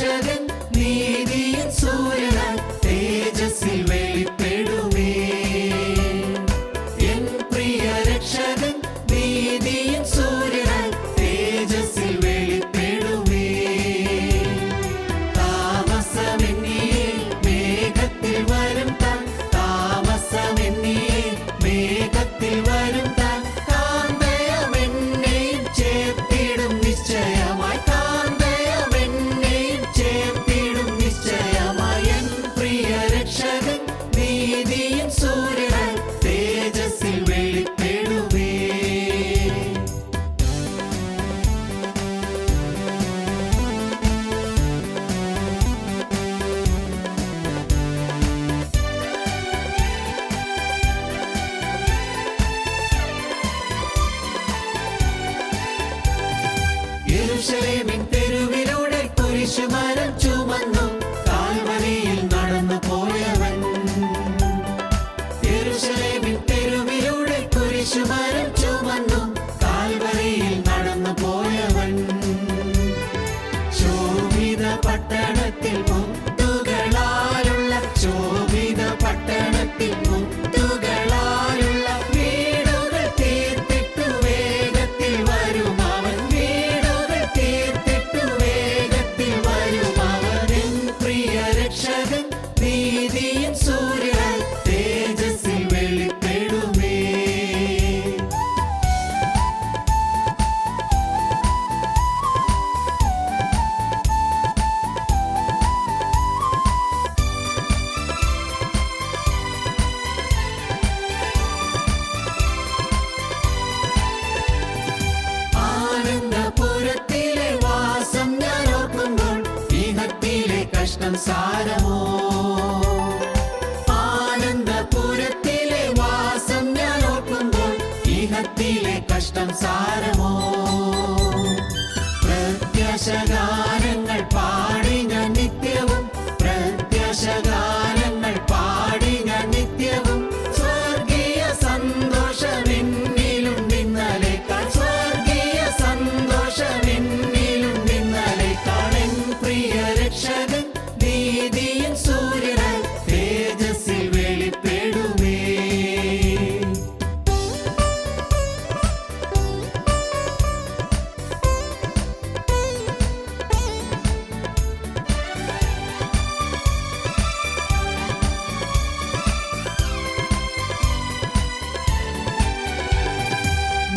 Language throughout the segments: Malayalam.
രക്ഷകൻ നീതിയിൻ സൂര്യനായി തേജസ്സിൽ വെളിപ്പെടുമേ. എൻ പ്രിയ രക്ഷകൻ നീതിയിൻ സൂര്യനായി തേജസ്സിൽ വെളിപ്പെടുമേ. താമസമെന്നിയെ മേഘത്തിൽ വരും താൻ, താമസമെന്നിയെ മേഘത്തിൽ വരും താൻ. കാന്തയമെന്നെയും ചേർത്തിടും നിശ്ചയമായി, കാന്തയമെന്നെയും ചേർത്തിടും നിശ്ചയമായി. എൻ പ്രിയ രക്ഷകൻ നീതിയിൻ സൂര്യനായി തേജസ്സിൽ വെളിപ്പെടുമേ. യെരൂശലേമിൻ തെരുവിലൂടെ കുരിശുമരം ചുമന്നു കാൽവരിയിൽ നടന്നു പോയവൻ. യെരൂശലേമിൻ തെരുവിലൂടെ കുരിശുമരം ചുമന്നു കാൽവരിയിൽ നടന്നു പോയവൻ. ശോഭിത പട്ടണത്തിൽ മുത്തുകളാലുള്ള, ശോഭിത പട്ടണത്തിൽ മുത്തുകളാലുള്ള വീടുകൾ തീർത്തിട്ടു വേഗത്തിൽ വരും അവൻ, വീടുകൾ തീർത്തിട്ടു വേഗത്തിൽ വരും അവൻ. എൻ പ്രിയ രക്ഷകൻ നീതിയിൻ സൂര്യനായി തേജസ്സിൽ വെളിപ്പെടുമേ. ആനന്ദപുരത്തിലെ വാസം ഞാൻ ഓർക്കുമ്പോൾ ഇഹത്തിലെ കഷ്ടം സാരമോ. ആനന്ദപുരത്തിലെ വാസം ഞാൻ ഓർക്കുമ്പോൾ ഇഹത്തിലെ കഷ്ടം സാരമോ. പ്രത്യാശഗാനങ്ങൾ പാടി ഞാൻ നിത്യവും, പ്രത്യാശഗാനങ്ങൾ പാടി ഞാൻ നിത്യവും. സ്വർഗീയ സന്തോഷമെന്നിലും നിന്നലേക്കാൾ, സ്വർഗീയ സന്തോഷമെന്നിലും നിന്നലേക്കാൾ. എൻ പ്രിയ രക്ഷകൻ നീതിയിൻ സൂര്യനായി തേജസ്സിൽ വെളിപ്പെടുമേ.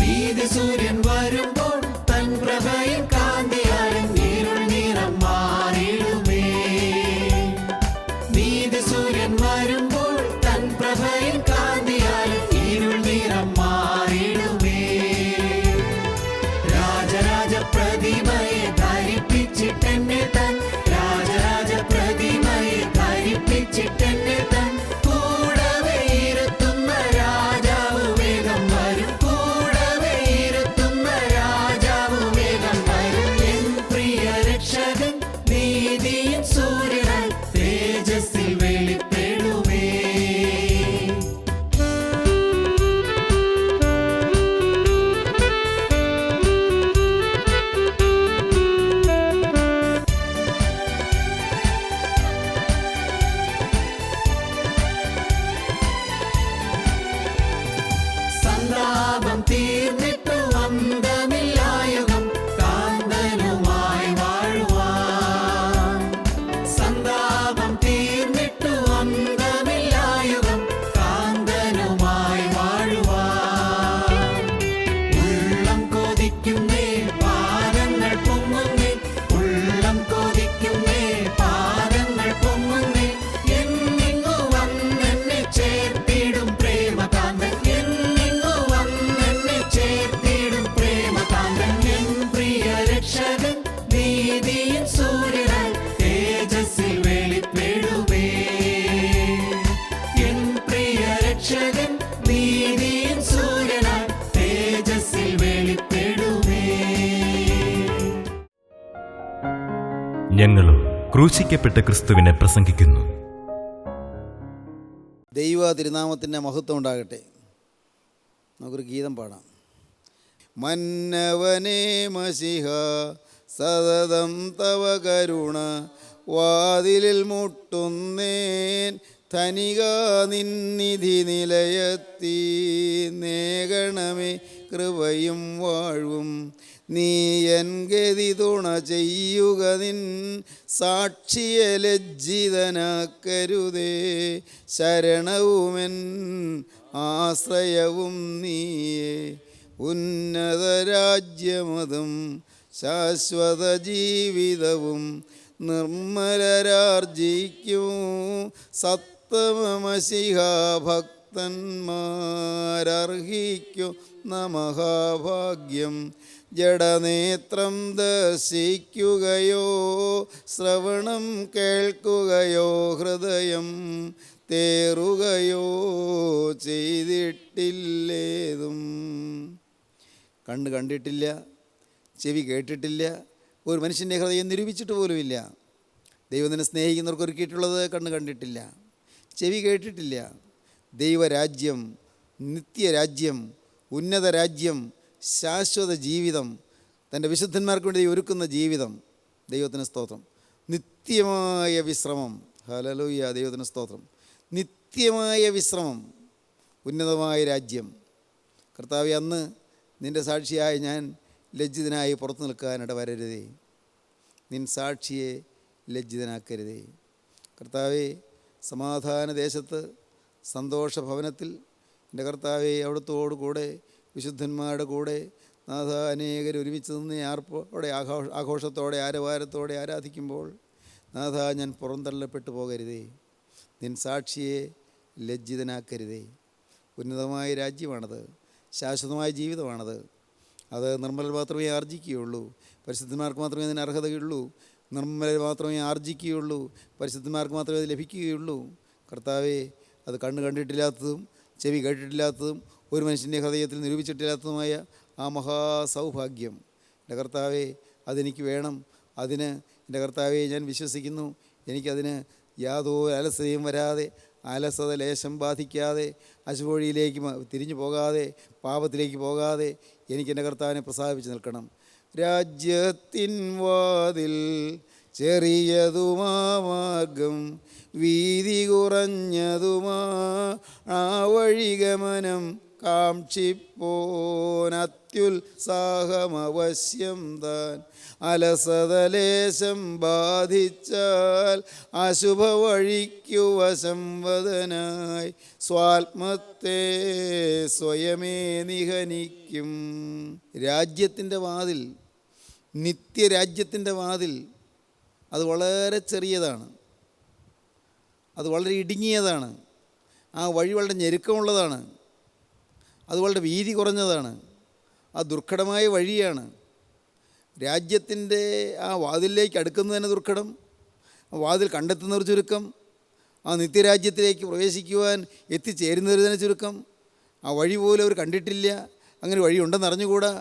നീതി സൂര്യൻ വരുമ്പോൾ തൻ പ്രഭയിൽ കാന്തിയാലും ഇരുൾ നിറം മാറിടുമേ. നീതി സൂര്യൻ വരുമ്പോൾ തൻ പ്രഭയിൽ കാന്തിയാലും ഇരുൾ നിറം മാറിടുമേ. രാജരാജ പ്രതിമയെ ധരിപ്പിച്ചിട്ടെന്നെ താൻ, രാജരാജ പ്രതിമയെ ധരിപ്പിച്ചിട്ടെന്നെ താൻ. കൂടവേ ഇരുത്തുന്ന രാജാവ് വേഗം വരും, കൂടവേ ഇരുത്തുന്ന രാജാവ് വേഗം വരും. എൻ പ്രിയ രക്ഷകൻ നീതിയിൻ സൂര്യനായി തേജസ്സിൽ വെളിപ്പെടുമേ. സന്താപം തീർന്നിട്ടു അന്തമില്ലായുഗം കാന്തനുമായി വാഴുവാൻ. സന്താപം തീർന്നിട്ടു അന്തമില്ലായുഗം കാന്തനുമായി വാഴുവാൻ. ഉള്ളം കൊതിക്കുന്നേ പാദങ്ങൾ പൊങ്ങുന്നേ, ഉള്ളം കൊതിക്കുന്നേ പാദങ്ങൾ പൊങ്ങുന്നേ. എന്നിങ്ങു വന്നെന്നെ ചേർത്തിടും പ്രേമകാന്തൻ, എന്നിങ്ങു വന്നെന്നെ ചേർത്തിടും പ്രേമകാന്തൻ. എൻ പ്രിയ രക്ഷകൻ നീതിയിൻ സൂര്യനായി തേജസ്സിൽ വെളിപ്പെടുമേ. എൻ പ്രിയ രക്ഷകൻ നീതിയിൻ സൂര്യനായി തേജസ്സിൽ വെളിപ്പെടുമേ. ഞങ്ങളും ക്രൂശിക്കപ്പെട്ട ക്രിസ്തുവിനെ പ്രസംഗിക്കുന്നു. ദൈവ തിരുനാമത്തിൻ്റെ മഹത്വം ഉണ്ടാകട്ടെ. നമുക്കൊരു ഗീതം പാടാം. മന്നവനേ മസിഹ സതതം തവ കരുണ വാതിലിൽ മുട്ടുന്നേൻ. ധനിക നിന്നിധി നിലയത്തി നേകണമേ കൃപയും വാഴ്വും. നീ എൻ ഗതി തുണ ചെയ്യുക നിൻ സാക്ഷിയെ ലജ്ജിതനാക്കരുതേ. ശരണവുമെൻ ആശ്രയവും നീയേ. ഉന്നത രാജ്യമതും ശാശ്വത ജീവിതവും നിർമ്മലരാർജിക്കും. സത്തമമശിഹ ഭക്തന്മാരർഹിക്കുന്ന മഹാഭാഗ്യം. ജഡനേത്രം ദർശിക്കുകയോ ശ്രവണം കേൾക്കുകയോ ഹൃദയം തേറുകയോ ചെയ്തിട്ടില്ലേതും. കണ്ണ് കണ്ടിട്ടില്ല, ചെവി കേട്ടിട്ടില്ല, ഒരു മനുഷ്യൻ്റെ ഹൃദയം നിരൂപിച്ചിട്ട് പോലുമില്ല. ദൈവത്തിനെ സ്നേഹിക്കുന്നവർക്ക് ഒരുക്കിയിട്ടുള്ളത് കണ്ണ് കണ്ടിട്ടില്ല, ചെവി കേട്ടിട്ടില്ല. ദൈവരാജ്യം, നിത്യരാജ്യം, ഉന്നത രാജ്യം, ശാശ്വത ജീവിതം, തൻ്റെ വിശുദ്ധന്മാർക്ക് വേണ്ടി ഒരുക്കുന്ന ജീവിതം. ദൈവത്തിന് സ്തോത്രം. നിത്യമായ വിശ്രമം. ഹല്ലേലൂയ, ദൈവത്തിന് സ്തോത്രം. നിത്യമായ വിശ്രമം, ഉന്നതമായ രാജ്യം. കർത്താവേ, അന്ന് നിൻ്റെ സാക്ഷിയായി ഞാൻ ലജ്ജിതനായി പുറത്തു നിൽക്കാനിട വരരുതേ. നിൻ സാക്ഷിയെ ലജ്ജിതനാക്കരുതേ. കർത്താവേ, സമാധാന ദേശത്ത് സന്തോഷഭവനത്തിൽ എൻ്റെ കർത്താവേ, അവിടുത്തോടു കൂടെ വിശുദ്ധന്മാരുടെ കൂടെ നാഥ അനേകർ ഒരുമിച്ച് നിന്ന് ആർപ്പോടെ ആഘോഷത്തോടെ ആരവാരത്തോടെ ആരാധിക്കുമ്പോൾ നാഥ ഞാൻ പുറന്തള്ളപ്പെട്ടു പോകരുതേ. നിൻ സാക്ഷിയെ ലജ്ജിതനാക്കരുതേ. ഉന്നതമായ രാജ്യമാണത്, ശാശ്വതമായ ജീവിതമാണത്. അത് നിർമ്മലർ മാത്രമേ ആർജിക്കുകയുള്ളൂ. പരിശുദ്ധന്മാർക്ക് മാത്രമേ അതിന് അർഹതയുള്ളൂ. നിർമ്മലർ മാത്രമേ ആർജിക്കുകയുള്ളൂ. പരിശുദ്ധന്മാർക്ക് മാത്രമേ അത് ലഭിക്കുകയുള്ളൂ. കർത്താവേ, അത് കണ്ണ് കണ്ടിട്ടില്ലാത്തതും ചെവി കേട്ടിട്ടില്ലാത്തതും ഒരു മനുഷ്യൻ്റെ ഹൃദയത്തിൽ നിരൂപിച്ചിട്ടില്ലാത്തതുമായ ആ മഹാസൗഭാഗ്യം എൻ്റെ കർത്താവേ, അതെനിക്ക് വേണം. അതിന് എൻ്റെ കർത്താവേ ഞാൻ വിശ്വസിക്കുന്നു. എനിക്കതിന് യാതൊരു അലസതയും വരാതെ, അലസത ലേശം ബാധിക്കാതെ, അശുവഴിയിലേക്ക് തിരിഞ്ഞു പോകാതെ, പാപത്തിലേക്ക് പോകാതെ എനിക്ക് എൻ്റെ കർത്താവിനെ പ്രസാദിപ്പിച്ച് നിൽക്കണം. രാജ്യത്തിൻ വാതിൽ ചെറിയതുമാ മാർഗം, വീതി കുറഞ്ഞതുമാ ആ വഴിഗമനം. കാക്ഷിപ്പോൻ അത്യുത്സാഹമവശ്യം താൻ. അലസതലേശം ബാധിച്ചാൽ അശുഭവഴിക്കു വശംവദനായി സ്വാത്മത്തെ സ്വയമേ നിഹനിക്കും. രാജ്യത്തിൻ്റെ വാതിൽ, നിത്യരാജ്യത്തിൻ്റെ വാതിൽ, അത് വളരെ ചെറിയതാണ്, അത് വളരെ ഇടുങ്ങിയതാണ്. ആ വഴി വളരെ ഞെരുക്കമുള്ളതാണ്, അത് വളരെ വീതി കുറഞ്ഞതാണ്, ആ ദുർഘടമായ വഴിയാണ്. രാജ്യത്തിൻ്റെ ആ വാതിലിലേക്ക് അടുക്കുന്നത് തന്നെ ദുർഘടം, ആ വാതിൽ കണ്ടെത്തുന്നവർ ചുരുക്കം, ആ നിത്യരാജ്യത്തിലേക്ക് പ്രവേശിക്കുവാൻ എത്തിച്ചേരുന്നവർ തന്നെ ചുരുക്കം. ആ വഴി പോലും അവർ കണ്ടിട്ടില്ല. അങ്ങനെ വഴിയുണ്ടെന്ന് അറിഞ്ഞുകൂടാ.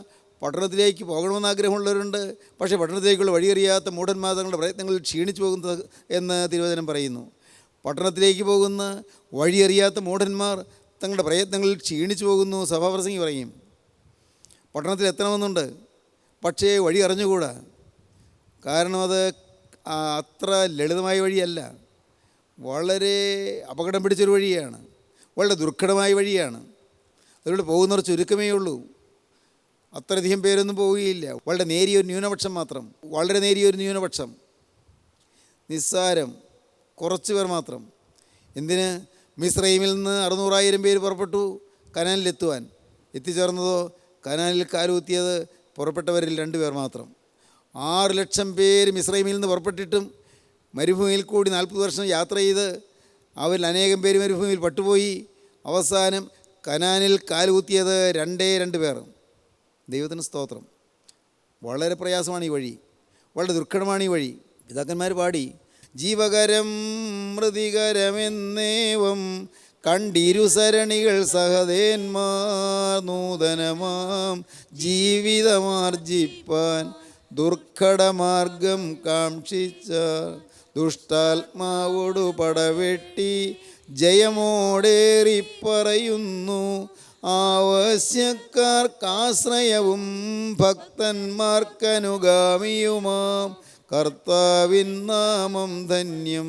പട്ടണത്തിലേക്ക് പോകണമെന്ന് ആഗ്രഹമുള്ളവരുണ്ട്, പക്ഷേ പട്ടണത്തിലേക്കുള്ള വഴിയറിയാത്ത മൂഢന്മാർ തങ്ങളുടെ പ്രയത്നങ്ങളിൽ ക്ഷീണിച്ചു പോകുന്നത് എന്ന് തിരുവചനം പറയുന്നു. പട്ടണത്തിലേക്ക് പോകുന്ന വഴിയറിയാത്ത മൂഢന്മാർ തങ്ങളുടെ പ്രയത്നങ്ങളിൽ ക്ഷീണിച്ചു പോകുന്നു, സഭാപ്രസംഗി പറയും. പട്ടണത്തിൽ എത്തണമെന്നുണ്ട്, പക്ഷേ വഴി അറിഞ്ഞുകൂടാ. കാരണം അത് അത്ര ലളിതമായ വഴിയല്ല, വളരെ അപകടം പിടിച്ചൊരു വഴിയാണ്, വളരെ ദുർഘടമായ വഴിയാണ്. അതിലൂടെ പോകുന്നവർ ചുരുക്കമേ ഉള്ളൂ, അത്രയധികം പേരൊന്നും പോവുകയില്ല. വളരെ നേരിയൊരു ന്യൂനപക്ഷം മാത്രം, വളരെ നേരിയൊരു ന്യൂനപക്ഷം, നിസ്സാരം, കുറച്ച് പേർ മാത്രം. എന്തിന്? മിസ്രൈമിൽ നിന്ന് 600,000 പേര് പുറപ്പെട്ടു കനാനിലെത്തുവാൻ. എത്തിച്ചേർന്നതോ കനാനിൽ കാലുകുത്തിയത് പുറപ്പെട്ടവരിൽ 2 പേർ മാത്രം. 6 ലക്ഷം പേര് മിസ്രൈമിൽ നിന്ന് പുറപ്പെട്ടിട്ടും മരുഭൂമിയിൽ കൂടി 40 വർഷം യാത്ര ചെയ്ത് അവരിൽ അനേകം പേര് മരുഭൂമിയിൽ പട്ടുപോയി. അവസാനം കനാനിൽ കാലുകുത്തിയത് 2 പേർ. ദൈവത്തിന് സ്തോത്രം. വളരെ പ്രയാസമാണ് ഈ വഴി, വളരെ ദുർഘടമാണ് ഈ വഴി. പിതാക്കന്മാർ പാടി, ജീവകരം മൃതികരമെന്നേവം കണ്ടിരുസരണികൾ സഹദേന്മാർ നൂതനമാം ജീവിതമാർജിപ്പാൻ ദുർഘടമാർഗം കാക്ഷിച്ച ദുഷ്ടാത്മാവോടു പടവെട്ടി ജയമോടേറിപ്പറയുന്നു ആവശ്യക്കാർക്കാശ്രയവും ഭക്തന്മാർക്കനുഗാമിയുമാം കർത്താവിൻ നാമം ധന്യം.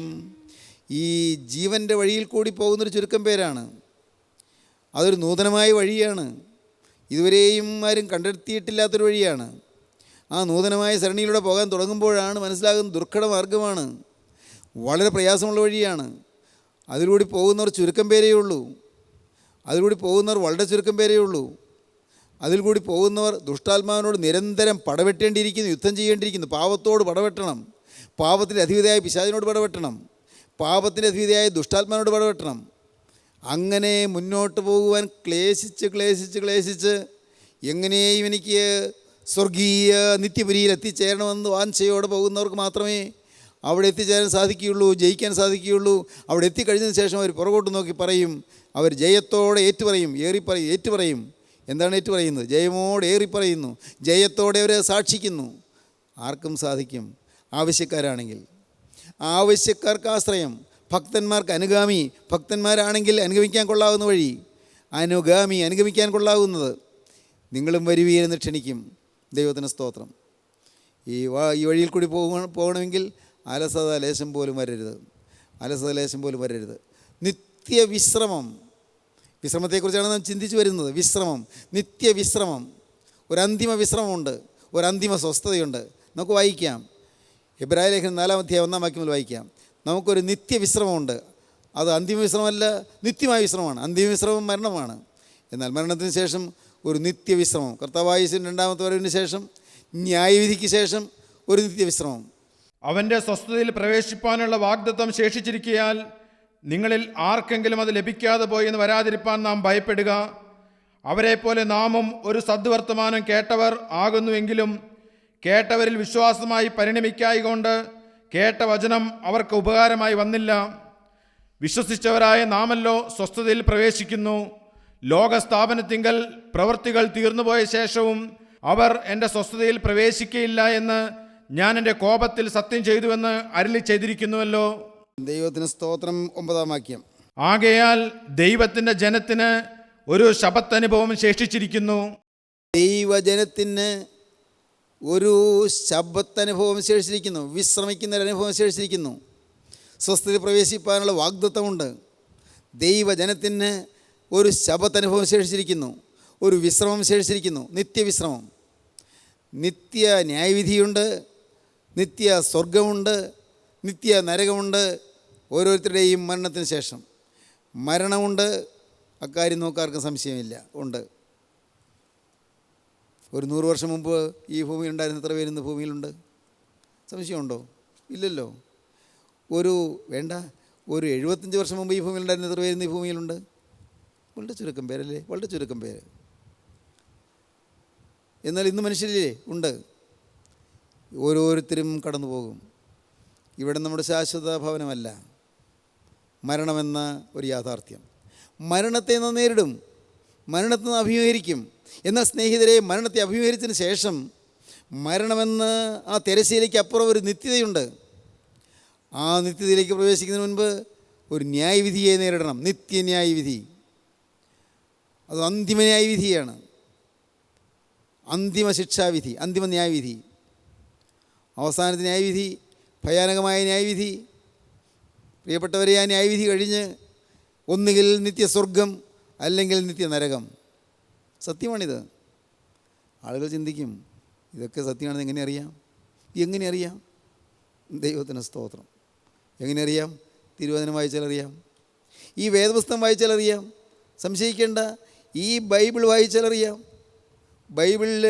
ഈ ജീവൻ്റെ വഴിയിൽ കൂടി പോകുന്നൊരു ചുരുക്കം പേരാണ്. അതൊരു നൂതനമായ വഴിയാണ്. ഇതുവരെയും ആരും കണ്ടെത്തിയിട്ടില്ലാത്തൊരു വഴിയാണ്. ആ നൂതനമായ സരണിയിലൂടെ പോകാൻ തുടങ്ങുമ്പോഴാണ് മനസ്സിലാകുന്നത് ദുർഘട മാർഗമാണ്, വളരെ പ്രയാസമുള്ള വഴിയാണ്. അതിലൂടെ പോകുന്നവർ ചുരുക്കം പേരേ ഉള്ളൂ. അതിലൂടെ പോകുന്നവർ വളരെ ചുരുക്കം പേരേ ഉള്ളൂ. അതിൽ കൂടി പോകുന്നവർ ദുഷ്ടാത്മാവിനോട് നിരന്തരം പടവെട്ടേണ്ടിയിരിക്കുന്നു, യുദ്ധം ചെയ്യേണ്ടിയിരിക്കുന്നു. പാപത്തോട് പടവെട്ടണം, പാപത്തിൻ്റെ അധിപതിയായ പിശാചിനോട് പടവെട്ടണം, പാപത്തിൻ്റെ അധിപതിയായ ദുഷ്ടാത്മാവിനോട് പടവെട്ടണം. അങ്ങനെ മുന്നോട്ട് പോകുവാൻ ക്ലേശിച്ച് എങ്ങനെയും എനിക്ക് സ്വർഗീയ നിത്യപുരിയിൽ എത്തിച്ചേരണമെന്ന് വാഞ്ചയോടെ പോകുന്നവർക്ക് മാത്രമേ അവിടെ എത്തിച്ചേരാൻ സാധിക്കുകയുള്ളൂ, ജയിക്കാൻ സാധിക്കുകയുള്ളൂ. അവിടെ എത്തിക്കഴിഞ്ഞതിന് ശേഷം അവർ പുറകോട്ട് നോക്കി പറയും, അവർ ജയത്തോടെ ഏറ്റുപറയും. എന്താണ് ഏറ്റുപറയുന്നത്? ജയമോടെ ഏറിപ്പറയുന്നു, ജയത്തോടെ അവർ സാക്ഷിക്കുന്നു. ആർക്കും സാധിക്കും, ആവശ്യക്കാരാണെങ്കിൽ. ആവശ്യക്കാർക്ക് ആശ്രയം, ഭക്തന്മാർക്ക് അനുഗാമി. ഭക്തന്മാരാണെങ്കിൽ അനുഗമിക്കാൻ കൊള്ളാവുന്ന വഴി, അനുഗാമി അനുഗമിക്കാൻ കൊള്ളാവുന്നത്. നിങ്ങളും വരുവീരെന്ന് ക്ഷണിക്കും. ദൈവത്തിന് സ്തോത്രം. ഈ വഴിയിൽ കൂടി പോകണമെങ്കിൽ അലസത ലേശം പോലും വരരുത്. നിത്യവിശ്രമം. വിശ്രമത്തെക്കുറിച്ചാണ് നാം ചിന്തിച്ചു വരുന്നത്. വിശ്രമം, നിത്യവിശ്രമം. ഒരന്തിമ വിശ്രമമുണ്ട്, ഒരന്തിമ സ്വസ്ഥതയുണ്ട്. നമുക്ക് വായിക്കാം, എബ്രായ ലേഖനം 4-ാം അധ്യായം 1-ാം വാക്യം മുതൽ വായിക്കാം. നമുക്കൊരു നിത്യവിശ്രമമുണ്ട്. അത് അന്തിമ വിശ്രമമല്ല, നിത്യമായ വിശ്രമമാണ്. അന്തിമ വിശ്രമം മരണമാണ്. എന്നാൽ മരണത്തിന് ശേഷം ഒരു നിത്യവിശ്രമം, കർത്താവായ യേശുവിൻ്റെ രണ്ടാമത്തെ വരവിന് ശേഷം, ന്യായവിധിക്ക് ശേഷം ഒരു നിത്യവിശ്രമം. അവൻ്റെ സ്വസ്ഥതയിൽ പ്രവേശിപ്പാനുള്ള വാഗ്ദത്തം ശേഷിച്ചിരിക്കയാൽ നിങ്ങളിൽ ആർക്കെങ്കിലും അത് ലഭിക്കാതെ പോയി എന്ന് വരാതിരിപ്പാൻ നാം ഭയപ്പെടുക. അവരെപ്പോലെ നാമും ഒരു സദ്വർത്തമാനം കേട്ടവർ ആകുന്നുവെങ്കിലും കേട്ടവരിൽ വിശ്വാസമായി പരിണമിക്കായികൊണ്ട് കേട്ട വചനം അവർക്ക് ഉപകാരമായി വന്നില്ല. വിശ്വസിച്ചവരായ നാമല്ലോ സ്വസ്ഥതയിൽ പ്രവേശിക്കുന്നു. ലോകസ്ഥാപനത്തിങ്കൽ പ്രവൃത്തികൾ തീർന്നുപോയ ശേഷവും അവർ എൻ്റെ സ്വസ്ഥതയിൽ പ്രവേശിക്കയില്ല എന്ന് ഞാൻ എൻ്റെ കോപത്തിൽ സത്യം ചെയ്തുവെന്ന് അരുളി ചെയ്തിരിക്കുന്നുവല്ലോ. ദൈവത്തിന് സ്തോത്രം. 9-ാം വാക്യം. ആകയാൽ ദൈവത്തിൻ്റെ ജനത്തിന് ഒരു ശബത്തനുഭവം ശേഷിച്ചിരിക്കുന്നു. ദൈവജനത്തിന് ഒരു ശബത്തനുഭവം ശേഷിച്ചിരിക്കുന്നു, വിശ്രമിക്കുന്നൊരനുഭവം ശേഷിച്ചിരിക്കുന്നു. സ്വസ്ഥതയിൽ പ്രവേശിപ്പാനുള്ള വാഗ്ദത്തമുണ്ട്. ദൈവജനത്തിന് ഒരു ശബത്തനുഭവം ശേഷിച്ചിരിക്കുന്നു, ഒരു വിശ്രമം ശേഷിച്ചിരിക്കുന്നു, നിത്യവിശ്രമം. നിത്യ ന്യായവിധിയുണ്ട്, നിത്യ സ്വർഗമുണ്ട്, നിത്യ നരകമുണ്ട്. ഓരോരുത്തരുടെയും മരണത്തിന് ശേഷം മരണമുണ്ട്. അക്കാര്യം നോക്കാർക്കും സംശയമില്ല, ഉണ്ട്. ഒരു 100 വർഷം മുമ്പ് ഈ ഭൂമിയിൽ ഉണ്ടായിരുന്ന എത്ര പേര് ഇന്ന് ഭൂമിയിലുണ്ട്? സംശയമുണ്ടോ? ഇല്ലല്ലോ. ഒരു 75 വർഷം മുമ്പ് ഈ ഭൂമിയിൽ ഉണ്ടായിരുന്ന എത്ര പേര് ഇന്ന് ഈ ഭൂമിയിലുണ്ട്? വളരെ ചുരുക്കം പേരല്ലേ, വളരെ ചുരുക്കം പേര്. എന്നാൽ ഇന്ന് മനുഷ്യരില്ലേ? ഉണ്ട്. ഓരോരുത്തരും കടന്നു പോകും. ഇവിടെ നമ്മുടെ ശാശ്വത ഭവനമല്ല, മരണമെന്ന ഒരു യാഥാർത്ഥ്യം. മരണത്തെ നാം നേരിടും, മരണത്തെ നാം അഭിമുഖീകരിക്കും. എന്നാൽ സ്നേഹിതരെ, മരണത്തെ അഭിമുഖീകരിച്ചതിന് ശേഷം മരണമെന്ന് ആ തിരശ്ശീലയ്ക്ക് അപ്പുറം ഒരു നിത്യതയുണ്ട്. ആ നിത്യതയിലേക്ക് പ്രവേശിക്കുന്നതിന് മുൻപ് ഒരു ന്യായവിധിയെ നേരിടണം, നിത്യന്യായവിധി. അത് അന്തിമ ന്യായവിധിയാണ്, അന്തിമ ശിക്ഷാവിധി, അന്തിമ ന്യായവിധി. അവസാനത്തെ ന്യായവിധി, ഭയാനകമായ ന്യായവിധി. പ്രിയപ്പെട്ടവരെ, ആ ന്യായവിധി കഴിഞ്ഞ് ഒന്നുകിൽ നിത്യസ്വർഗം അല്ലെങ്കിൽ നിത്യനരകം. സത്യമാണിത്. ആളുകൾ ചിന്തിക്കും, ഇതൊക്കെ സത്യമാണെന്ന് എങ്ങനെ അറിയാം? ദൈവത്തിന് സ്തോത്രം. എങ്ങനെ അറിയാം? തിരുവചനം വായിച്ചാൽ അറിയാം, ഈ വേദപുസ്തകം വായിച്ചാൽ അറിയാം. സംശയിക്കേണ്ട, ഈ ബൈബിൾ വായിച്ചാൽ അറിയാം. ബൈബിളിൽ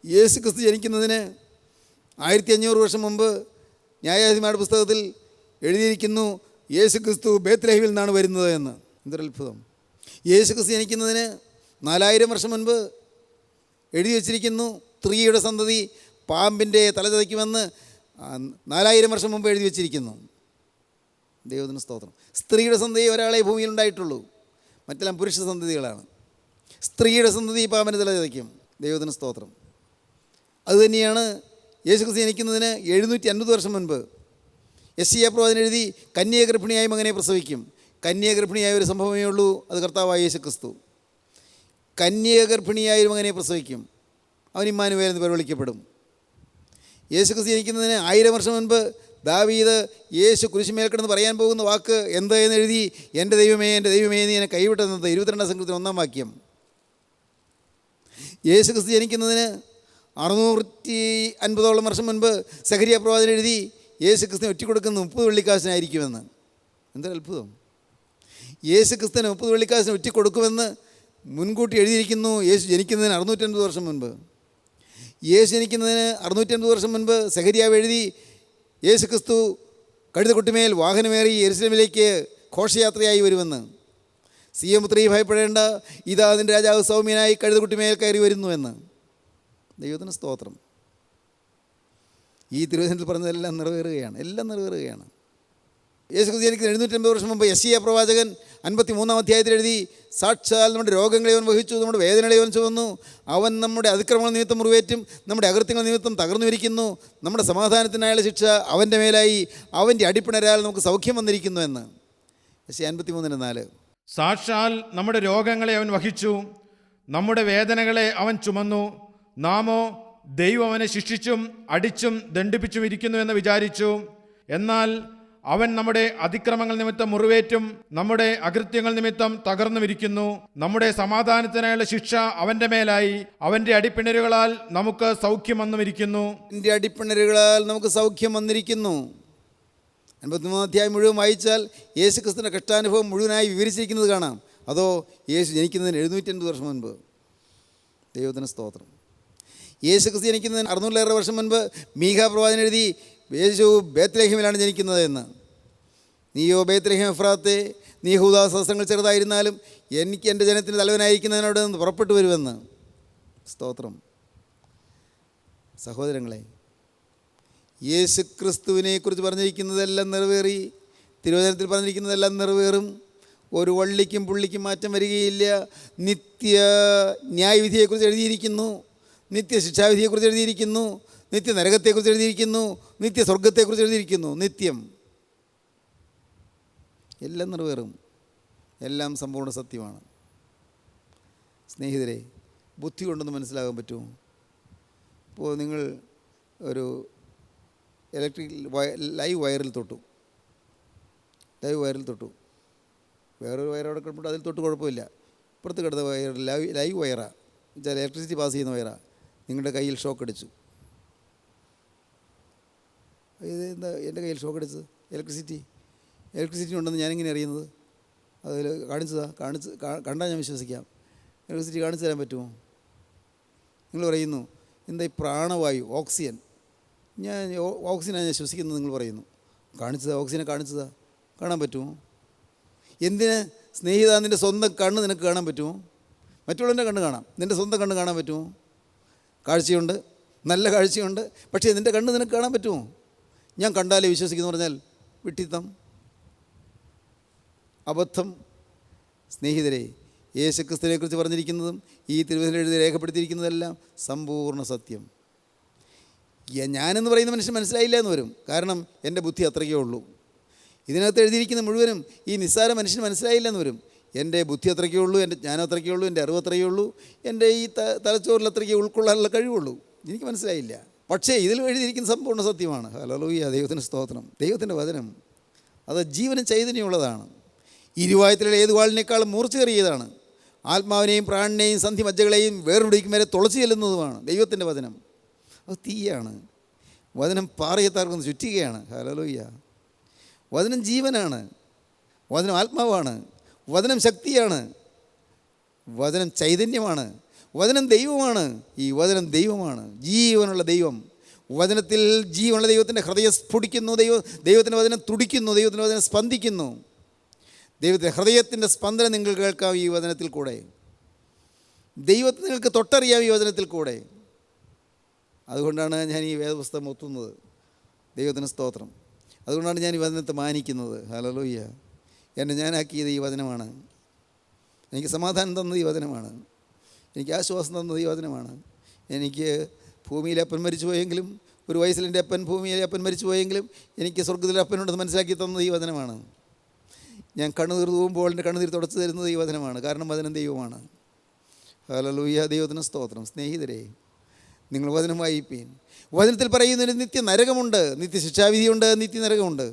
യേശു ക്രിസ്തു ജനിക്കുന്നതിന് 1500 വർഷം മുമ്പ് ന്യായാധിപന്മാരുടെ പുസ്തകത്തിൽ എഴുതിയിരിക്കുന്നു, യേശു ക്രിസ്തു ബേത്ലഹേമിൽ നിന്നാണ് വരുന്നത് എന്ന്. എന്തൊരു അത്ഭുതം! യേശു ക്രിസ്തു ജനിക്കുന്നതിന് 4000 വർഷം മുൻപ് എഴുതി വച്ചിരിക്കുന്നു, സ്ത്രീയുടെ സന്തതി പാമ്പിൻ്റെ തല ചതയ്ക്കുമെന്ന് 4000 വർഷം മുമ്പ് എഴുതി വച്ചിരിക്കുന്നു. ദൈവത്തിന് സ്തോത്രം. സ്ത്രീയുടെ സന്തതി ഒരാളെ ഭൂമിയിൽ ഉണ്ടായിട്ടുള്ളൂ, മറ്റെല്ലാം പുരുഷ സന്തതികളാണ്. സ്ത്രീയുടെ സന്തതി പാമ്പിൻ്റെ തല ചതയ്ക്കും. ദൈവത്തിന് സ്തോത്രം. അതുതന്നെയാണ് യേശു ക്രിസ്തു ജനിക്കുന്നതിന് 750 വർഷം മുൻപ് യെശയ്യാ പ്രവാചകൻ എഴുതി, കന്യാഗർഭിണിയായ മകനെ പ്രസവിക്കും. കന്യാഗർഭിണിയായ ഒരു സംഭവമേ ഉള്ളൂ, അത് കർത്താവായ യേശു ക്രിസ്തു. കന്യക ഗർഭിണിയായ ഒരു മകനെ പ്രസവിക്കും, അവൻ ഇമ്മാനുവേൽ എന്ന് പേർ വിളിക്കപ്പെടും. യേശു ക്രിസ്തു ജനിക്കുന്നതിന് 1000 വർഷം മുൻപ് ദാവീദ് യേശു കുരിശുമേൽ കിടന്ന് പറയാൻ പോകുന്ന വാക്ക് എന്ത് എന്ന് എഴുതി, എൻ്റെ ദൈവമേ നീ എന്നെ കൈവിട്ടെന്നത് 22 സങ്കീർത്തനം 1-ാം വാക്യം. യേശു ക്രിസ്തു ജനിക്കുന്നതിന് 650 വർഷം മുൻപ് സഖരിയ പ്രവാചകൻ എഴുതി യേശു ക്രിസ്തുവിന് ഒറ്റിക്കൊടുക്കുന്നത് 30 വെള്ളിക്കാശിനായിരിക്കുമെന്ന്. എന്തൊരു അത്ഭുതം! യേശു ക്രിസ്തുവിന് 30 വെള്ളിക്കാശിന് ഒറ്റിക്കൊടുക്കുമെന്ന് മുൻകൂട്ടി എഴുതിയിരിക്കുന്നു യേശു ജനിക്കുന്നതിന് 650 വർഷം മുൻപ്. യേശു ജനിക്കുന്നതിന് 650 വർഷം മുൻപ് സഖരിയാവ് എഴുതി യേശു ക്രിസ്തു കഴുതക്കുട്ടിമേൽ വാഹനമേറി യെരുശലേമിലേക്ക് ഘോഷയാത്രയായി വരുമെന്ന്. സിയോപുത്രീ ഭയപ്പെടേണ്ട, ഇതാ അതിൻ്റെ രാജാവ് സൗമ്യനായി കഴുതക്കുട്ടിമേൽ കയറി വരുന്നുവെന്ന്. ദൈവത്തിന് സ്തോത്രം. ഈ തിരുവചനത്തിൽ പറഞ്ഞതെല്ലാം നിറവേറുകയാണ്, എല്ലാം നിറവേറുകയാണ്. യേശു ക്രിസ്തു ജനിക്കുന്ന 750 വർഷം മുമ്പ് യെശയ്യാ പ്രവാചകൻ 53-ാം അധ്യായത്തിൽ എഴുതി, സാക്ഷാൽ നമ്മുടെ രോഗങ്ങളെ അവൻ വഹിച്ചു, നമ്മുടെ വേദനകളെ അവൻ ചുമന്നു, അവൻ നമ്മുടെ അതിക്രമങ്ങൾ നിമിത്തം മുറിവേറ്റും നമ്മുടെ അകൃത്യങ്ങൾ നിമിത്തം തകർന്നു ഇരിക്കുന്നു, നമ്മുടെ സമാധാനത്തിനായുള്ള ശിക്ഷ അവൻ്റെ മേലായി, അവൻ്റെ അടിപ്പിണരാൽ നമുക്ക് സൗഖ്യം വന്നിരിക്കുന്നു എന്ന്. യെശയ്യാ 53:4. സാക്ഷാൽ നമ്മുടെ രോഗങ്ങളെ അവൻ വഹിച്ചു, നമ്മുടെ വേദനകളെ അവൻ ചുമന്നു, നാമോ ദൈവം അവനെ ശിക്ഷിച്ചും അടിച്ചും ദണ്ഡിപ്പിച്ചും ഇരിക്കുന്നു എന്ന് വിചാരിച്ചു. എന്നാൽ അവൻ നമ്മുടെ അതിക്രമങ്ങൾ നിമിത്തം മുറിവേറ്റും നമ്മുടെ അകൃത്യങ്ങൾ നിമിത്തം തകർന്നുമിരിക്കുന്നു, നമ്മുടെ സമാധാനത്തിനായുള്ള ശിക്ഷ അവൻ്റെ മേലായി, അവൻ്റെ അടിപ്പിണരുകളാൽ നമുക്ക് സൗഖ്യം വന്നുമിരിക്കുന്നു. എൻ്റെ അടിപ്പിണരുകളാൽ നമുക്ക് സൗഖ്യം വന്നിരിക്കുന്നു. 53-ാം അധ്യായം മുഴുവൻ വായിച്ചാൽ യേശു ക്രിസ്തുവിൻ്റെ കഷ്ടാനുഭവം മുഴുവനായി വിവരിച്ചിരിക്കുന്നത് കാണാം. അതോ യേശു ജനിക്കുന്നതിന് 750 വർഷം മുൻപ്. ദൈവത്തിന് സ്തോത്രം. യേശു ക്രിസ്തു ജനിക്കുന്നതിന് 600 വർഷം മുൻപ് മീഖാ പ്രവാചകൻ എഴുതി യേശു ബേത്ലഹേമിലാണ് ജനിക്കുന്നത് എന്ന്. നീയോ ബേത്ലഹേം എഫ്രാത്തെ, നീ യഹൂദാ സഹസ്രങ്ങൾ ചെറുതായിരുന്നാലും എനിക്ക് എൻ്റെ ജനത്തിന് തലവനായിരിക്കുന്നതിനോട് നിന്ന് പുറപ്പെട്ടു വരുമെന്ന്. സ്തോത്രം. സഹോദരങ്ങളെ, യേശു ക്രിസ്തുവിനെക്കുറിച്ച് പറഞ്ഞിരിക്കുന്നതെല്ലാം നിറവേറി, തിരുവചനത്തിൽ പറഞ്ഞിരിക്കുന്നതെല്ലാം നിറവേറും. ഒരു വള്ളിക്കും പുള്ളിക്കും മാറ്റം വരികയില്ല. നിത്യ ന്യായവിധിയെക്കുറിച്ച് എഴുതിയിരിക്കുന്നു, നിത്യ ശിക്ഷാവിധിയെക്കുറിച്ച് എഴുതിയിരിക്കുന്നു, നിത്യ നരകത്തെക്കുറിച്ച് എഴുതിയിരിക്കുന്നു, നിത്യ സ്വർഗത്തെക്കുറിച്ച് എഴുതിയിരിക്കുന്നു. നിത്യം എല്ലാം നിറവേറും, എല്ലാം സമ്പൂർണ്ണ സത്യമാണ്. സ്നേഹിതരെ, ബുദ്ധി കൊണ്ടൊന്ന് മനസ്സിലാകാൻ പറ്റുമോ? ഇപ്പോൾ നിങ്ങൾ ഒരു ഇലക്ട്രിക് ലൈവ് വയറിൽ തൊട്ടു, വേറൊരു വയറവിടെ കിടന്നിട്ട് അതിൽ തൊട്ട് കുഴപ്പമില്ല. ഇപ്പുറത്ത് കിടന്ന വയർ ലൈവ് വയറാണ്, എന്നുവെച്ചാൽ ഇലക്ട്രിസിറ്റി പാസ് ചെയ്യുന്ന വയറാണ്. നിങ്ങളുടെ കയ്യിൽ ഷോക്ക് അടിച്ചു. ഇത് എന്താ എൻ്റെ കയ്യിൽ ഷോക്ക് അടിച്ചത്? ഇലക്ട്രിസിറ്റി ഉണ്ടെന്ന് ഞാനിങ്ങനെ അറിയുന്നത്? അതിൽ കണ്ടാൽ ഞാൻ വിശ്വസിക്കാം. ഇലക്ട്രിസിറ്റി കാണിച്ചു തരാൻ പറ്റുമോ? നിങ്ങൾ പറയുന്നു എന്താ ഈ പ്രാണവായു, ഓക്സിജൻ, ഓക്സിജനാണ് ഞാൻ ശ്വസിക്കുന്നത് നിങ്ങൾ പറയുന്നു. ഓക്സിജനെ കാണിച്ചതാ, കാണാൻ പറ്റുമോ? എന്തിന് സ്നേഹിത, നിൻ്റെ സ്വന്തം കണ്ണ് നിനക്ക് കാണാൻ പറ്റുമോ? മറ്റുള്ളവൻ്റെ കണ്ണ് കാണാം, നിൻ്റെ സ്വന്തം കണ്ണ് കാണാൻ പറ്റുമോ? കാഴ്ചയുണ്ട്, നല്ല കാഴ്ചയുണ്ട്, പക്ഷേ നിൻ്റെ കണ്ണ് നിനക്ക് കാണാൻ പറ്റുമോ? ഞാൻ കണ്ടാലേ വിശ്വസിക്കുന്നു പറഞ്ഞാൽ വിഡ്ഢിത്തം, അബദ്ധം. സ്നേഹിതരെ, യേശു ക്രിസ്തുവിനെക്കുറിച്ച് പറഞ്ഞിരിക്കുന്നതും ഈ തിരുവചനത്തിൽ എഴുതി രേഖപ്പെടുത്തിയിരിക്കുന്നതെല്ലാം സമ്പൂർണ്ണ സത്യം. ഞാനെന്ന് പറയുന്ന മനുഷ്യൻ മനസ്സിലായില്ല എന്ന് വരും, കാരണം എൻ്റെ ബുദ്ധി അത്രയ്ക്കേ ഉള്ളൂ. ഇതിനകത്ത് എഴുതിയിരിക്കുന്ന മുഴുവനും ഈ നിസ്സാര മനുഷ്യന് മനസ്സിലായില്ല എന്ന് വരും. എൻ്റെ ബുദ്ധി അത്രയ്ക്കേ ഉള്ളൂ, എൻ്റെ ജ്ഞാനം അത്രയ്ക്കേ ഉള്ളൂ, എൻ്റെ അറിവ് അത്രയേ ഉള്ളൂ, എൻ്റെ ഈ തലച്ചോറിൽ അത്രയ്ക്കേ ഉൾക്കൊള്ളാനുള്ള കഴിവുള്ളൂ. എനിക്ക് മനസ്സിലായില്ല. പക്ഷേ ഇതിൽ എഴുതിയിരിക്കുന്ന സമ്പൂർണ്ണ സത്യമാണ്. ഹല്ലേലൂയ, ദൈവത്തിന് സ്തോത്രം. ദൈവത്തിൻ്റെ വചനം അത് ജീവനും ചൈതന്യമുള്ളതാണ്. ഇരുവായത്തിലുള്ള ഏത് വാളിനേക്കാളും മൂർച്ചയേറിയതാണ്. ആത്മാവിനെയും പ്രാണനെയും സന്ധി മജ്ജകളെയും വേർപിടിക്കും വരെ തുളച്ചു ചെല്ലുന്നതുമാണ് ദൈവത്തിൻ്റെ വചനം. അത് തീയാണ്. വചനം പാറയെ താർക്കുന്ന ചുറ്റികയാണ്. ഹല്ലേലൂയ. വചനം ജീവനാണ്, വചനം ആത്മാവാണ്, വചനം ശക്തിയാണ്, വചനം ചൈതന്യമാണ്, വചനം ദൈവമാണ്. ഈ വചനം ദൈവമാണ്, ജീവനുള്ള ദൈവം. വചനത്തിൽ ജീവനുള്ള ദൈവത്തിൻ്റെ ഹൃദയം സ്ഫുടിക്കുന്നു, ദൈവത്തിൻ്റെ വചനം തുടിക്കുന്നു, ദൈവത്തിൻ്റെ വചനം സ്പന്ദിക്കുന്നു. ദൈവത്തിൻ്റെ ഹൃദയത്തിൻ്റെ സ്പന്ദനം നിങ്ങൾ കേൾക്കാം ഈ വചനത്തിൽ കൂടെ. ദൈവത്തെ നിങ്ങൾക്ക് തൊട്ടറിയാം ഈ വചനത്തിൽ കൂടെ. അതുകൊണ്ടാണ് ഞാൻ ഈ വേദപുസ്തകം ഒത്തുന്നത്. ദൈവത്തിന് സ്തോത്രം. അതുകൊണ്ടാണ് ഞാൻ ഈ വചനത്തെ മാനിക്കുന്നത്. ഹല്ലേലൂയ. എന്നെ ഞാനാക്കിയത് ഈ വചനമാണ്. എനിക്ക് സമാധാനം തന്നത് ഈ വചനമാണ്. എനിക്ക് ആശ്വാസം തന്നത് ഈ വചനമാണ്. എനിക്ക് ഭൂമിയിലെ അപ്പൻ മരിച്ചു പോയെങ്കിലും, ഒരു വയസ്സിൽ എൻ്റെ അപ്പൻ ഭൂമിയിലെ അപ്പൻ മരിച്ചു പോയെങ്കിലും എനിക്ക് സ്വർഗ്ഗത്തിലെ അപ്പനുണ്ടെന്ന് മനസ്സിലാക്കി തന്നത് ഈ വചനമാണ്. ഞാൻ കണ്ണുനീർ തൂകുമ്പോൾ എൻ്റെ കണ്ണുനീർ തുടച്ചു തരുന്നത് ഈ വചനമാണ്. കാരണം വചനം ദൈവമാണ്. ഹല്ലേലൂയ, ദൈവത്തിന് സ്തോത്രം. സ്നേഹിതരെ, നിങ്ങൾ വചനം വായിപ്പീൻ. വചനത്തിൽ പറയുന്നൊരു നിത്യ നരകമുണ്ട്, നിത്യശിക്ഷാവിധിയുണ്ട്, നിത്യനരകമുണ്ട്.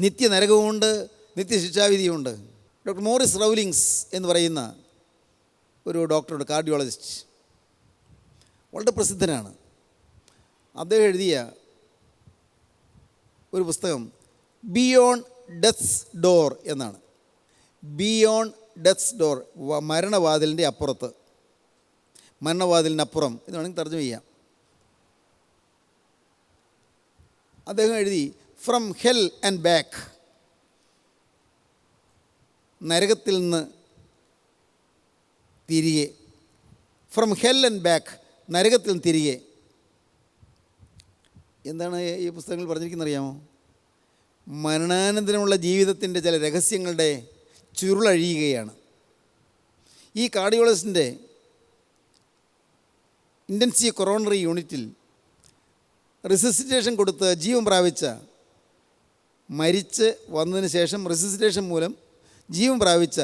നിത്യനരകവുമുണ്ട്, നിത്യശിക്ഷാവിധിയുമുണ്ട്. ഡോക്ടർ മോറിസ് റൗലിങ്സ് എന്ന് പറയുന്ന ഒരു ഡോക്ടറുടെ കാർഡിയോളജിസ്റ്റ്, വളരെ പ്രസിദ്ധനാണ്. അദ്ദേഹം എഴുതിയ ഒരു പുസ്തകം ബിയോണ്ട് ഡെത്ത്സ് ഡോർ എന്നാണ്. ബിയോണ്ട് ഡെത്ത്സ് ഡോർ, മരണവാതിലിൻ്റെ അപ്പുറത്ത്, മരണവാതിലിനപ്പുറം എന്ന് വേണമെങ്കിൽ തർജ്ജമ ചെയ്യാം. അദ്ദേഹം എഴുതി ഫ്രം ഹെൽ ആൻഡ് ബാക്ക്, നരകത്തിൽ നിന്ന് തിരികെ. ഫ്രം ഹെൽ ആൻഡ് ബാക്ക്, നരകത്തിൽ നിന്ന് തിരികെ. എന്താണ് ഈ പുസ്തകങ്ങൾ പറഞ്ഞിരിക്കുന്നത് അറിയാമോ? മരണാനന്തരമുള്ള ജീവിതത്തിൻ്റെ ചില രഹസ്യങ്ങളുടെ ചുരുളഴിയുകയാണ്. ഈ കാർഡിയോളജിസ്റ്റിൻ്റെ ഇൻറ്റൻസീവ് കൊറോണറി യൂണിറ്റിൽ റിസസിറ്റേഷൻ കൊടുത്ത് ജീവൻ പ്രാപിച്ച, മരിച്ച് വന്നതിന് ശേഷം റിസസിറ്റേഷൻ മൂലം ജീവൻ പ്രാപിച്ച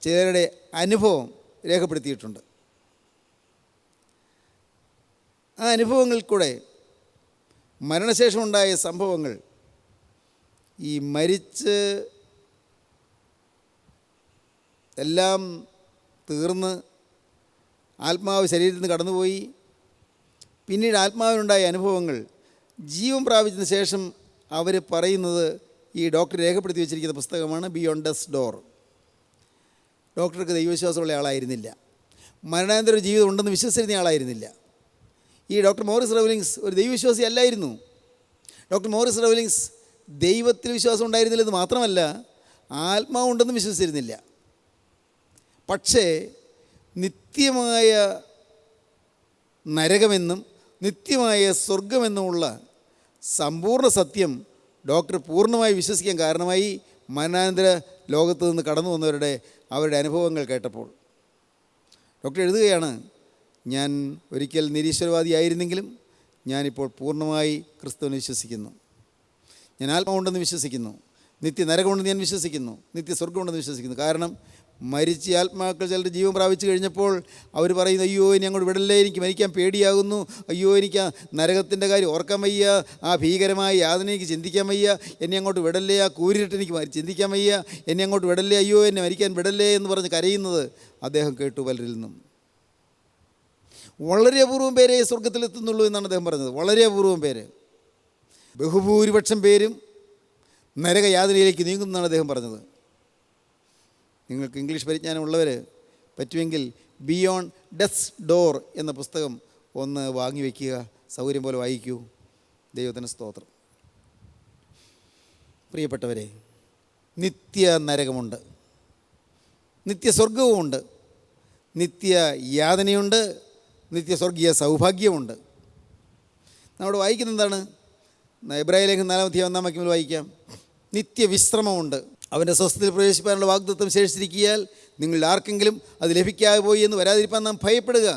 ചിലരുടെ അനുഭവം രേഖപ്പെടുത്തിയിട്ടുണ്ട്. ആ അനുഭവങ്ങളിൽ കൂടെ മരണശേഷമുണ്ടായ സംഭവങ്ങൾ, ഈ മരിച്ച് എല്ലാം തീർന്ന് ആത്മാവ് ശരീരത്തിൽ നിന്ന് കടന്നുപോയി, പിന്നീട് ആത്മാവിനുണ്ടായ അനുഭവങ്ങൾ ജീവൻ പ്രാപിച്ചതിന് ശേഷം അവർ പറയുന്നത് ഈ ഡോക്ടർ രേഖപ്പെടുത്തി വെച്ചിരിക്കുന്ന പുസ്തകമാണ് ബിയോണ്ട് ഡെത്ത്സ് ഡോർ. ഡോക്ടർക്ക് ദൈവവിശ്വാസമുള്ള ആളായിരുന്നില്ല, മരണാനന്തര ജീവിതം ഉണ്ടെന്ന് വിശ്വസിച്ചിരുന്ന ആളായിരുന്നില്ല. ഈ ഡോക്ടർ മോറിസ് റൗലിങ്സ് ഒരു ദൈവവിശ്വാസി അല്ലായിരുന്നു. ഡോക്ടർ മോറിസ് റൗലിങ്സ് ദൈവത്തിൽ വിശ്വാസം ഉണ്ടായിരുന്നില്ലെന്ന് മാത്രമല്ല, ആത്മാവുണ്ടെന്ന് വിശ്വസിച്ചിരുന്നില്ല. പക്ഷേ നിത്യമായ നരകമെന്നും നിത്യമായ സ്വർഗമെന്നുമുള്ള സമ്പൂർണ്ണ സത്യം ഡോക്ടർ പൂർണ്ണമായി വിശ്വസിക്കാൻ കാരണമായി മരണാനന്തര ലോകത്ത് നിന്ന് കടന്നു വന്നവരുടെ അവരുടെ അനുഭവങ്ങൾ കേട്ടപ്പോൾ. ഡോക്ടർ എഴുതുകയാണ്, ഞാൻ ഒരിക്കൽ നിരീശ്വരവാദിയായിരുന്നെങ്കിലും ഞാനിപ്പോൾ പൂർണ്ണമായി ക്രിസ്തുവിനെ വിശ്വസിക്കുന്നു. ഞാൻ ആത്മാവുണ്ടെന്ന് വിശ്വസിക്കുന്നു, നിത്യനരകമുണ്ടെന്ന് ഞാൻ വിശ്വസിക്കുന്നു, നിത്യസ്വർഗമുണ്ടെന്ന് വിശ്വസിക്കുന്നു. കാരണം മരിച്ച ആത്മാക്കൾ ചിലർ ജീവൻ പ്രാപിച്ചു കഴിഞ്ഞപ്പോൾ അവർ പറയുന്നു, അയ്യോ ഇനി അങ്ങോട്ട് വിടല്ലേ, എനിക്ക് മരിക്കാൻ പേടിയാകുന്നു, അയ്യോ എനിക്ക് ആ നരകത്തിൻ്റെ കാര്യം ഓർക്കാൻ വയ്യ, ആ ഭീകരമായ യാതന എനിക്ക് ചിന്തിക്കാൻ വയ്യ, എന്നെ അങ്ങോട്ട് വിടല്ലേ, ആ കൂരിട്ട് എനിക്ക് ചിന്തിക്കാൻ വയ്യ, എന്നെ അങ്ങോട്ട് വിടല്ലേ, അയ്യോ എന്നെ മരിക്കാൻ വിടല്ലേ എന്ന് പറഞ്ഞ് കരയുന്നത് അദ്ദേഹം കേട്ടു പലരിൽ നിന്നും. വളരെ അപൂർവം പേരെ സ്വർഗത്തിലെത്തുന്നുള്ളൂ എന്നാണ് അദ്ദേഹം പറഞ്ഞത്. വളരെ അപൂർവം പേര്. ബഹുഭൂരിപക്ഷം പേരും നരകയാതനയിലേക്ക് നീങ്ങുമെന്നാണ് അദ്ദേഹം പറഞ്ഞത്. നിങ്ങൾക്ക് ഇംഗ്ലീഷ് പരിജ്ഞാനമുള്ളവർ പറ്റുമെങ്കിൽ ബിയോണ്ട് ഡെത്ത്സ് ഡോർ എന്ന പുസ്തകം ഒന്ന് വാങ്ങി വയ്ക്കുക, സൗകര്യം പോലെ വായിക്കൂ. ദൈവത്തിന് സ്തോത്രം. പ്രിയപ്പെട്ടവരെ, നിത്യ നരകമുണ്ട്, നിത്യസ്വർഗവുമുണ്ട്, നിത്യ യാതനയുണ്ട്, നിത്യസ്വർഗീയ സൗഭാഗ്യമുണ്ട്. നമ്മൾ വായിക്കുന്നത് എന്താണ്? എബ്രായ ലേഖനം 4-1 വാക്യത്തിൽ വായിക്കാം. നിത്യവിശ്രമമുണ്ട്. അവൻ്റെ സ്വസ്ഥതയിൽ പ്രവേശിപ്പാനുള്ള വാഗ്ദത്തം ശേഷിച്ചിരിക്കിയാൽ നിങ്ങളിൽ ആർക്കെങ്കിലും അത് ലഭിക്കാതെ പോയി എന്ന് വരാതിരിക്കാൻ നാം ഭയപ്പെടുക.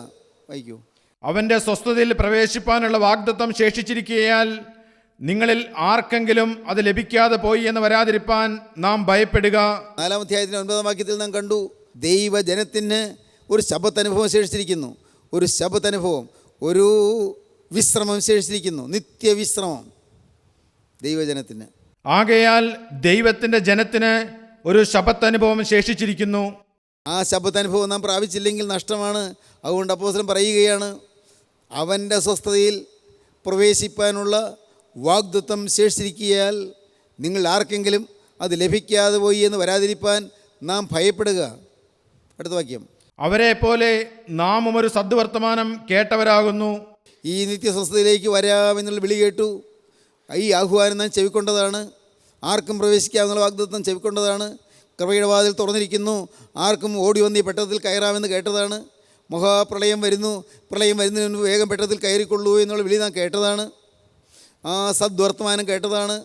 വായിക്കൂ. അവൻ്റെ സ്വസ്ഥതയിൽ പ്രവേശിപ്പാനുള്ള വാഗ്ദത്തം ശേഷിച്ചിരിക്കയാൽ നിങ്ങളിൽ ആർക്കെങ്കിലും അത് ലഭിക്കാതെ പോയി എന്ന് വരാതിരിപ്പാൻ നാം ഭയപ്പെടുക. 4 അധ്യായത്തിൻ്റെ 9 വാക്യത്തിൽ നാം കണ്ടു, ദൈവജനത്തിന് ഒരു ശബ്ബത്ത് അനുഭവം ശേഷിച്ചിരിക്കുന്നു, ഒരു ശബ്ബത്ത് അനുഭവം, ഒരു വിശ്രമം ശേഷിച്ചിരിക്കുന്നു, നിത്യവിശ്രമം ദൈവജനത്തിന്. ആകയാൽ ദൈവത്തിൻ്റെ ജനത്തിന് ഒരു ശബ്ബത്ത് അനുഭവം ശേഷിച്ചിരിക്കുന്നു. ആ ശബ്ബത്ത് അനുഭവം നാം പ്രാപിച്ചില്ലെങ്കിൽ നഷ്ടമാണ്. അതുകൊണ്ട് അപ്പോസ്തലൻ പറയുകയാണ്, അവൻ്റെ സ്വസ്ഥതയിൽ പ്രവേശിപ്പാനുള്ള വാഗ്ദത്തം ശേഷിച്ചിരിക്കിയാൽ നിങ്ങൾ ആർക്കെങ്കിലും അത് ലഭിക്കാതെ പോയി എന്ന് വരാതിരിപ്പാൻ നാം ഭയപ്പെടുക. അടുത്ത വാക്യം. അവരെ പോലെ നാമും ഒരു സദ്വർത്തമാനം കേട്ടവരാകുന്നു. ഈ നിത്യസ്വസ്ഥതയിലേക്ക് വരാമെന്നുള്ള വിളി കേട്ടു. ഈ ആഹ്വാനം നാം ചെവിക്കൊണ്ടതാണ്. ആർക്കും പ്രവേശിക്കാമെന്നുള്ള വാഗ്ദത്തം ചെവിക്കൊണ്ടതാണ്. കൃപയുടെ വാതിൽ തുറന്നിരിക്കുന്നു, ആർക്കും ഓടി വന്ന് ഈ പെട്ടകത്തിൽ കയറാമെന്ന് കേട്ടതാണ്. മഹാപ്രളയം വരുന്നു, പ്രളയം വരുന്നതിന് മുൻപ് വേഗം പെട്ടകത്തിൽ കയറിക്കൊള്ളൂ എന്നുള്ള വിളി നാം കേട്ടതാണ്. ആ സദ്വർത്തമാനം കേട്ടതാണ്,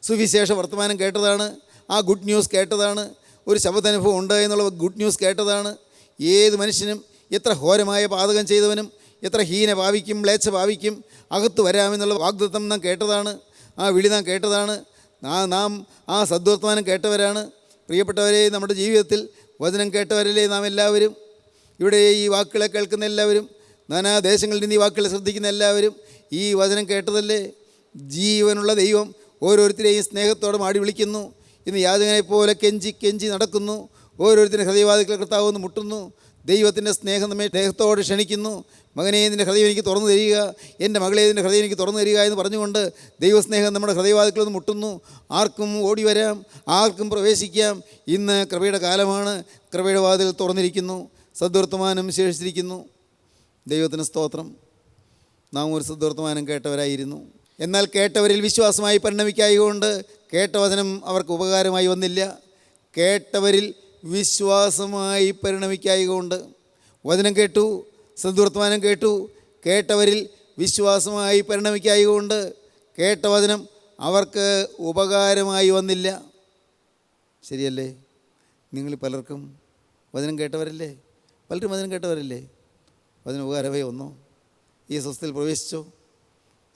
സുവിശേഷ വർത്തമാനം കേട്ടതാണ്, ആ ഗുഡ് ന്യൂസ് കേട്ടതാണ്, ഒരു ശബ്ദാനുഭവം ഉണ്ട് എന്നുള്ള ഗുഡ് ന്യൂസ് കേട്ടതാണ്. ഏത് മനുഷ്യനും, എത്ര ഘോരമായ പാതകം ചെയ്തവനും, എത്ര ഹീനഭാവിക്കും മ്ലേച്ഛഭാവിക്കും അകത്ത് വരാമെന്നുള്ള വാഗ്ദത്തം നാം കേട്ടതാണ്. ആ വിളി നാം കേട്ടതാണ്. നാം ആ സദ്വർത്തമാനം കേട്ടവരാണ്. പ്രിയപ്പെട്ടവരെ, നമ്മുടെ ജീവിതത്തിൽ വചനം കേട്ടവരല്ലേ നാം എല്ലാവരും? ഇവിടെ ഈ വാക്കുകളെ കേൾക്കുന്ന എല്ലാവരും, നാനാ ദേശങ്ങളിൽ നിന്ന് ഈ വാക്കുകളെ ശ്രദ്ധിക്കുന്ന എല്ലാവരും ഈ വചനം കേട്ടതല്ലേ? ജീവനുള്ള ദൈവം ഓരോരുത്തരെയും സ്നേഹത്തോടെ മാടി വിളിക്കുന്നു. ഇന്ന് യാചകനെ പോലെ കെഞ്ചി കെഞ്ചി നടക്കുന്നു. ഓരോരുത്തരുടെ ഹൃദയവാതിക്കൽ കർത്താവ് വന്ന് മുട്ടുന്നു. ദൈവത്തിൻ്റെ സ്നേഹം നമ്മെ സ്നേഹത്തോടെ ക്ഷണിക്കുന്നു. മകനെ, നിൻ്റെ ഹൃദയം എനിക്ക് തുറന്നു തരിക, എൻ്റെ മകളെ നിൻ്റെ ഹൃദയം എനിക്ക് തുറന്നു തരിക എന്ന് പറഞ്ഞുകൊണ്ട് ദൈവസ്നേഹം നമ്മുടെ ഹൃദയവാതിക്കൽ നിന്ന് മുട്ടുന്നു. ആർക്കും ഓടി വരാം, ആർക്കും പ്രവേശിക്കാം. ഇന്ന് കൃപയുടെ കാലമാണ്. കൃപയുടെ വാതിൽ തുറന്നിരിക്കുന്നു. സദ്വർത്തമാനം ശേഷിച്ചിരിക്കുന്നു. ദൈവത്തിന് സ്തോത്രം. നാം ഒരു സദ്വർത്തമാനം കേട്ടവരായിരുന്നു. എന്നാൽ കേട്ടവരിൽ വിശ്വാസമായി പരിണമിക്കായതുകൊണ്ട് കേട്ട വചനം അവർക്ക് ഉപകാരമായി വന്നില്ല. കേട്ടവരിൽ വിശ്വാസമായി പരിണമിക്കായതുകൊണ്ട് വചനം കേട്ടു, സദ്വർത്തമാനം കേട്ടു, കേട്ടവരിൽ വിശ്വാസമായി പരിണമിക്കായതുകൊണ്ട് കേട്ട വചനം അവർക്ക് ഉപകാരമായി വന്നില്ല. ശരിയല്ലേ? നിങ്ങൾ പലർക്കും വചനം കേട്ടവരല്ലേ? പലരും വചനം കേട്ടവരല്ലേ? വചനം ഉപകാരമായി വന്നോ? ഈ സ്വസ്ഥയിൽ പ്രവേശിച്ചോ?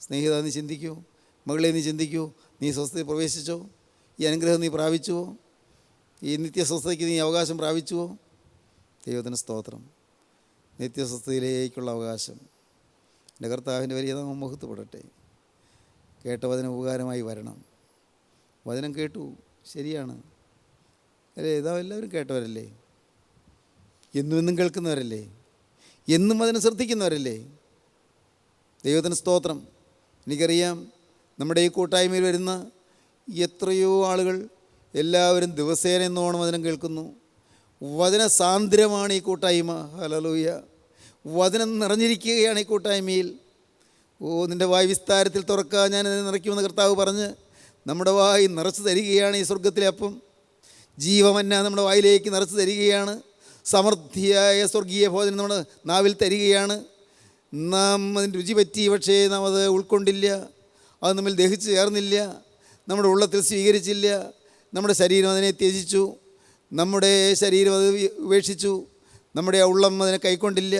സ്നേഹിത, നീ ചിന്തിക്കൂ. മകളെ, നീ ചിന്തിക്കൂ. നീ സ്വസ്ഥയിൽ പ്രവേശിച്ചോ? ഈ അനുഗ്രഹം നീ പ്രാപിച്ചുവോ? ഈ നിത്യസ്വസ്ഥതയ്ക്ക് നീ അവകാശം പ്രാപിച്ചുവോ? ദൈവത്തിന് സ്തോത്രം. നിത്യസ്വസ്ഥതയിലേക്കുള്ള അവകാശം എൻ്റെ കർത്താവിൻ്റെ വലിയ നാമം മഹത്വപ്പെടട്ടെ. കേട്ട വചനം ഉപകാരമായി വരണം. വചനം കേട്ടു, ശരിയാണ് അല്ലേ? ഇതാ എല്ലാവരും കേട്ടവരല്ലേ? എന്നും കേൾക്കുന്നവരല്ലേ? എന്നും അതിനെ ശ്രദ്ധിക്കുന്നവരല്ലേ? ദൈവത്തിന് സ്തോത്രം. എനിക്കറിയാം, നമ്മുടെ ഈ കൂട്ടായ്മയിൽ വരുന്ന എത്രയോ ആളുകൾ എല്ലാവരും ദിവസേന എന്നോണം വചനം കേൾക്കുന്നു. വചന സാന്ദ്രമാണ് ഈ കൂട്ടായ്മ. ഹല്ലേലൂയ. വചനം നിറഞ്ഞിരിക്കുകയാണ് ഈ കൂട്ടായ്മയിൽ. നിൻ്റെ വായ് വിസ്താരത്തിൽ തുറക്കുക, ഞാൻ അതിനെ നിറയ്ക്കുമെന്ന് കർത്താവ് പറഞ്ഞ് നമ്മുടെ വായി നിറച്ച് തരികയാണ്. ഈ സ്വർഗത്തിലെ അപ്പം ജീവമന്ന നമ്മുടെ വായിലേക്ക് നിറച്ച് തരികയാണ്. സമൃദ്ധിയായ സ്വർഗീയ ഭോജനം നമ്മുടെ നാവിൽ തരികയാണ്. നാം അതിന് രുചി പറ്റി, പക്ഷേ നാം അത് ഉൾക്കൊണ്ടില്ല. അത് നമ്മിൽ ദഹിച്ച് ചേർന്നില്ല, നമ്മുടെ ഉള്ളത്തിൽ സ്വീകരിച്ചില്ല. നമ്മുടെ ശരീരം അതിനെ ത്യജിച്ചു, നമ്മുടെ ശരീരം അത് ഉപേക്ഷിച്ചു, നമ്മുടെ ഉള്ളം അതിനെ കൈക്കൊണ്ടില്ല.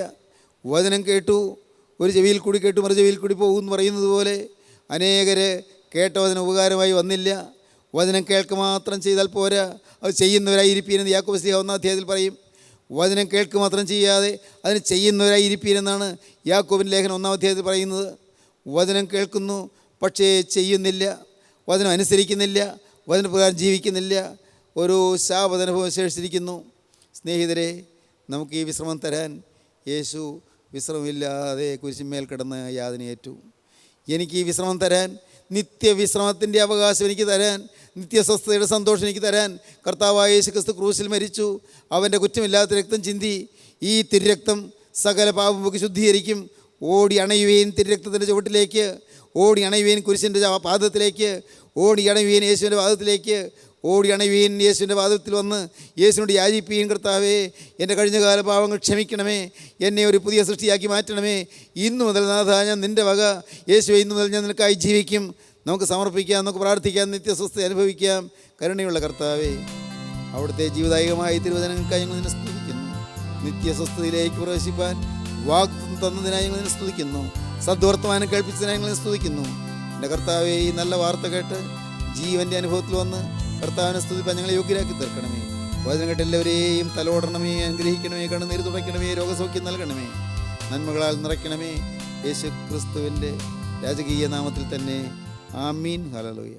വചനം കേട്ടു, ഒരു ചെവിയിൽ കൂടി കേട്ടു മറു ചെവിയിൽ കൂടി പോകുമെന്ന് പറയുന്നത് പോലെ അനേകർ കേട്ട വചനം ഉപകാരമായി വന്നില്ല. വചനം കേൾക്കുക മാത്രം ചെയ്താൽ പോരാ, അത് ചെയ്യുന്നവരായിരിപ്പീനെന്ന് യാക്കോബ് ശ്ലീഹ 1-ാം അധ്യായത്തിൽ പറയും. വചനം കേൾക്കുക മാത്രം ചെയ്യാതെ അതിന് ചെയ്യുന്നവരായിരിപ്പീനെന്നാണ് യാക്കോബിൻ്റെ ലേഖനം 1-ാം അധ്യായത്തിൽ പറയുന്നത്. വചനം കേൾക്കുന്നു, പക്ഷേ ചെയ്യുന്നില്ല, വചനം അനുസരിക്കുന്നില്ല, വചനപ്രകാരം ജീവിക്കുന്നില്ല. ഒരു ശാപദനുഭവം ശേഷിച്ചിരിക്കുന്നു. സ്നേഹിതരെ, നമുക്ക് ഈ വിശ്രമം തരാൻ യേശു വിശ്രമമില്ലാതെ കുരിശിന്മേൽ കിടന്ന് യാതനയേറ്റു. എനിക്ക് ഈ വിശ്രമം തരാൻ, നിത്യവിശ്രമത്തിൻ്റെ അവകാശം എനിക്ക് തരാൻ, നിത്യസ്വസ്ഥതയുടെ സന്തോഷം എനിക്ക് തരാൻ കർത്താവായ യേശു ക്രിസ്തു ക്രൂശിൽ മരിച്ചു. അവൻ്റെ കുറ്റമില്ലാത്ത രക്തം ചിന്തി. ഈ തിരുരക്തം സകല പാപം പോക്കി ശുദ്ധീകരിക്കും. ഓടി അണയുവേൻ തിരുരക്തത്തിൻ്റെ ചുവട്ടിലേക്ക്, ഓടി അണയുവേൻ കുരിശിൻ്റെ പാദത്തിലേക്ക്, ഓടി അണയുവേൻ യേശുവിൻ്റെ പാദത്തിലേക്ക്, ഓടി അണയുവേൻ യേശുവിൻ്റെ പാദത്തിൽ വന്ന് യേശുവിനോട് യാചിപ്പീൻ, കർത്താവേ, എൻ്റെ കഴിഞ്ഞകാല പാവങ്ങൾ ക്ഷമിക്കണമേ, എന്നെ ഒരു പുതിയ സൃഷ്ടിയാക്കി മാറ്റണമേ. ഇന്നു മുതൽ നാഥ, ഞാൻ നിൻ്റെ വക. യേശുവേ, ഇന്നു മുതൽ ഞാൻ നിനക്കായി ജീവിക്കും. നമുക്ക് സമർപ്പിക്കാം, നമുക്ക് പ്രാർത്ഥിക്കാം, നിത്യസ്വസ്ഥ അനുഭവിക്കാം. കരുണയുള്ള കർത്താവേ, അവിടുത്തെ ജീവദായകമായ തിരുവചനങ്ങൾക്കായി ഞങ്ങൾ നിന്നെ സ്തുതിക്കുന്നു. നിത്യസ്വസ്ഥതയിലേക്ക് പ്രവേശിപ്പാൻ വാഗ്ദത്തം തന്നതിനായി ഞങ്ങൾ നിന്നെ സ്തുതിക്കുന്നു. സദ്വർത്തമാനം കേൾപ്പിച്ചതിനായി ഞങ്ങൾ സ്തുതിക്കുന്നു. എൻ്റെ കർത്താവേ, ഈ നല്ല വാർത്ത കേട്ട് ജീവൻ്റെ അനുഭവത്തിൽ വന്ന് കർത്താവിനെ സ്തുതിപ്പാൻ ഞങ്ങളെ യോഗ്യരാക്കി തീർക്കണമേ. വചനം കേട്ട് എല്ലാവരെയും തലോടണമേ, അനുഗ്രഹിക്കണമേ, കണ്ണുനീര് തുടയ്ക്കണമേ, രോഗസൗഖ്യം നൽകണമേ, നന്മകളാൽ നിറയ്ക്കണമേ. യേശു ക്രിസ്തുവിൻ്റെ രാജകീയ നാമത്തിൽ തന്നെ. ആമീൻ. ഹല്ലേലൂയ.